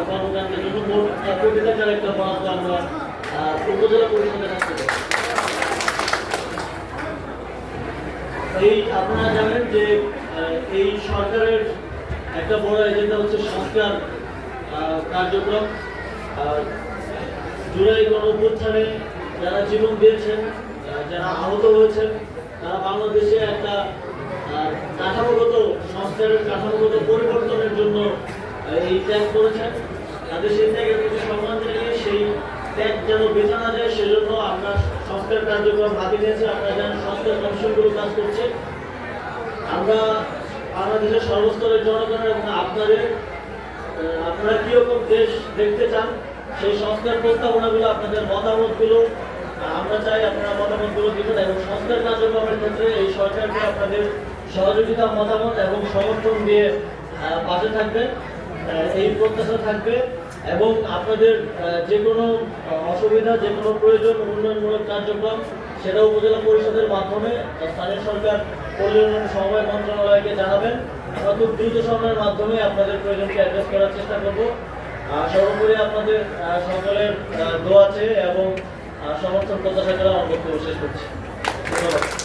কর্মকাণ্ডের জন্য মোট কোটি টাকার একটা বরাদ্দ আমরা উপজেলা পরিষদের কাছ থেকে। এই আপনারা জানেন যে এই সরকারের একটা বড় এজেন্ডা হচ্ছে সংস্কার কার্যক্রম। জুলাই গণঅভ্যুত্থানে যারা জীবন দিয়েছেন, যারা আহত হয়েছেন, তারা বাংলাদেশে একটা কাঠামোগত সংস্কারের কাঠামোগত পরিবর্তনের জন্য এই ত্যাগ করেছেন। তাদের সেই ত্যাগের প্রতি সম্মান জানিয়ে সেই ত্যাগ যেন বেঁচে না যায় সেজন্য আমরা সংস্কার কার্যক্রম হাতে নিয়েছি। আপনারা জানেন সংস্কার কমিশনগুলো কাজ করছে। আমরা বাংলাদেশের সর্বস্তরের জনগণের এবং আপনারা কিরকম দেশ দেখতে চান সেই সংস্কার প্রস্তাবনাগুলো, আপনাদের মতামতগুলো আমরা চাই আপনারা মতামতগুলো দিবেন এবং সংস্কার কার্যক্রমের ক্ষেত্রে এই সরকারকে আপনাদের সহযোগিতা, মতামত এবং সমর্থন দিয়ে পাশে থাকবেন, এই প্রত্যাশা থাকবে। এবং আপনাদের যে কোনো অসুবিধা, যে কোনো প্রয়োজন, উন্নয়নমূলক কার্যক্রম সেটা উপজেলা পরিষদের মাধ্যমে স্থানীয় সরকার পল্লী উন্নয়ন সমবায় মন্ত্রণালয়কে জানাবেন। আমরা খুব দ্রুত সময়ের মাধ্যমে আপনাদের প্রয়োজনকে অ্যাড্রেস করার চেষ্টা করব। সর্বোপরি আপনাদের সকলের দোয়া আছে এবং সমর্থন প্রত্যাশা করে আমার বক্তব্য শেষ করছি। ধন্যবাদ।